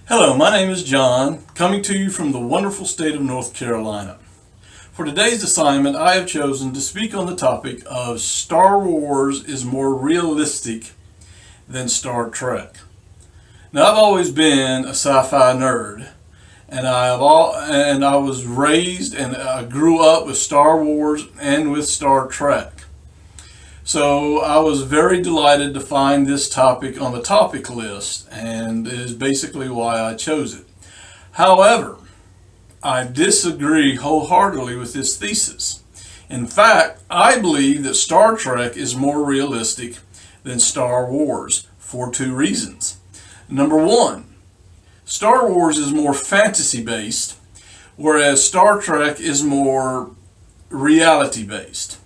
Hello, my name is John, coming to you from the wonderful state of North Carolina. For today's assignment, I have chosen to speak on the topic of Star Wars is more realistic than Star Trek. Now, I've always been a sci-fi nerd, and I was raised and I grew up with Star Wars and with Star Trek. So I was very delighted to find this topic on the topic list, and it is basically why I chose it. However, I disagree wholeheartedly with this thesis. In fact, I believe that Star Trek is more realistic than Star Wars for two reasons. Number one, Star Wars is more fantasy-based, whereas Star Trek is more reality-based.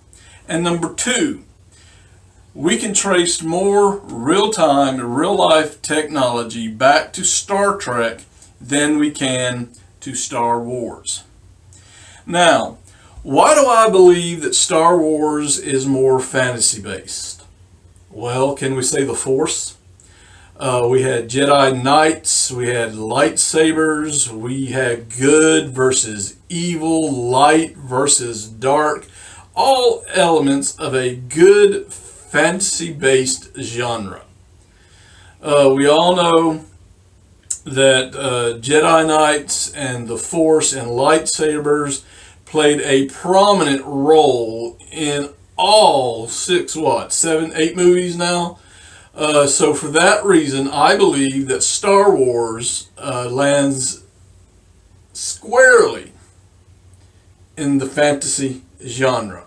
And number two, we can trace more real-time, real-life technology back to Star Trek than we can to Star Wars. Now, why do I believe that Star Wars is more fantasy-based? Well, can we say the Force? We had Jedi Knights, we had lightsabers, we had good versus evil, light versus dark, all elements of a good fantasy-based genre. We all know that Jedi Knights and the Force and lightsabers played a prominent role in all 8 movies now. So for that reason, I believe that Star Wars lands squarely in the fantasy genre.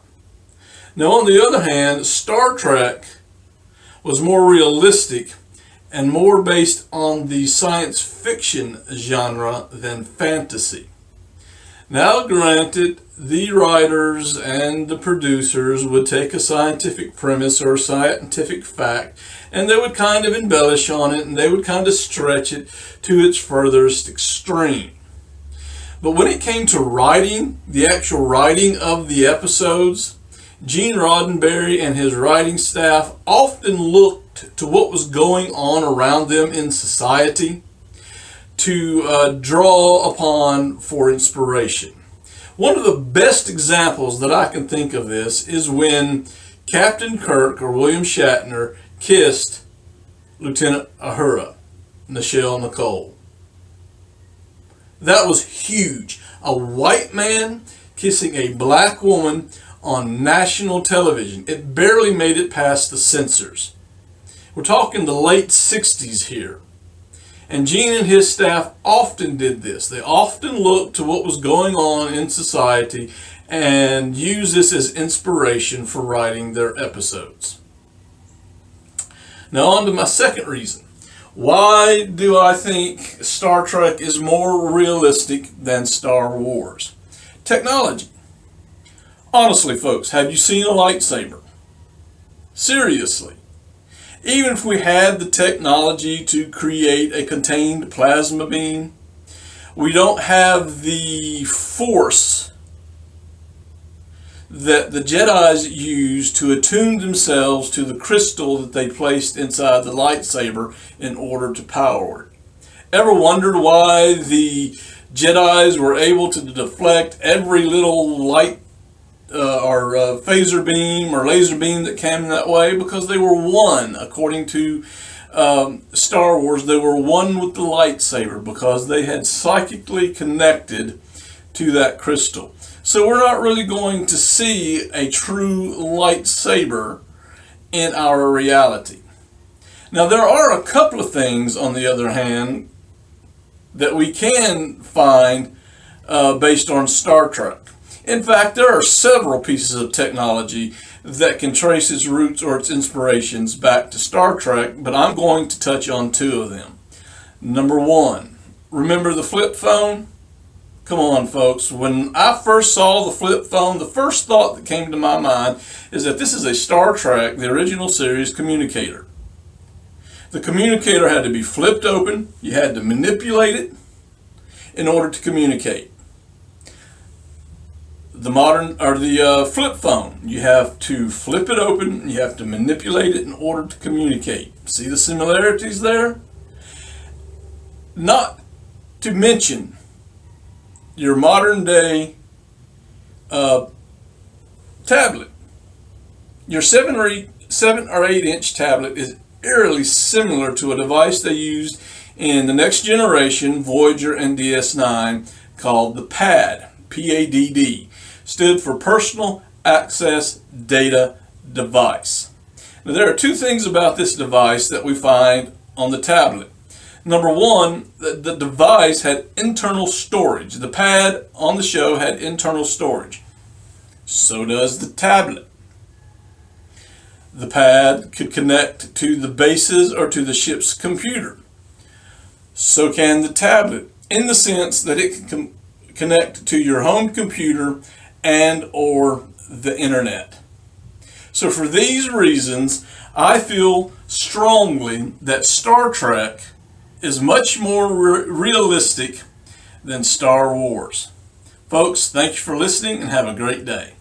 Now, on the other hand, Star Trek was more realistic and more based on the science fiction genre than fantasy. Now, granted, the writers and the producers would take a scientific premise or a scientific fact, and they would kind of embellish on it, and they would kind of stretch it to its furthest extreme. But when it came to writing, the actual writing of the episodes, Gene Roddenberry and his writing staff often looked to what was going on around them in society to draw upon for inspiration. One of the best examples that I can think of this is when Captain Kirk, or William Shatner, kissed Lieutenant Uhura, Nichelle Nicole. That was huge. A white man kissing a black woman on national television. It barely made it past the censors. We're talking the late 60s here. And Gene and his staff often did this. They often looked to what was going on in society and used this as inspiration for writing their episodes. Now on to my second reason. Why do I think Star Trek is more realistic than Star Wars? Technology. Honestly, folks, have you seen a lightsaber? Seriously. Even if we had the technology to create a contained plasma beam, we don't have the force that the Jedis used to attune themselves to the crystal that they placed inside the lightsaber in order to power it. Ever wondered why the Jedis were able to deflect every little light or phaser beam or laser beam that came that way? Because they were one. According to Star Wars, they were one with the lightsaber because they had psychically connected to that crystal. So we're not really going to see a true lightsaber in our reality. Now, there are a couple of things, on the other hand, that we can find based on Star Trek. In fact, there are several pieces of technology that can trace its roots or its inspirations back to Star Trek, but I'm going to touch on two of them. Number one, remember the flip phone? Come on, folks. When I first saw the flip phone, the first thought that came to my mind is that this is a Star Trek, the original series, communicator. The communicator had to be flipped open. You had to manipulate it in order to communicate. The flip phone, you have to flip it open, you have to manipulate it in order to communicate. See the similarities there? Not to mention your modern day tablet. Your 7 or 8 inch tablet is eerily similar to a device they used in the next generation Voyager and DS9 called the PAD. PADD stood for Personal Access Data Device. Now, there are two things about this device that we find on the tablet. Number one, the device had internal storage. The PAD on the show had internal storage. So does the tablet. The PAD could connect to the base's or to the ship's computer. So can the tablet, in the sense that it can connect to your home computer and or the internet. So for these reasons, I feel strongly that Star Trek is much more realistic than Star Wars. Folks, thank you for listening and have a great day.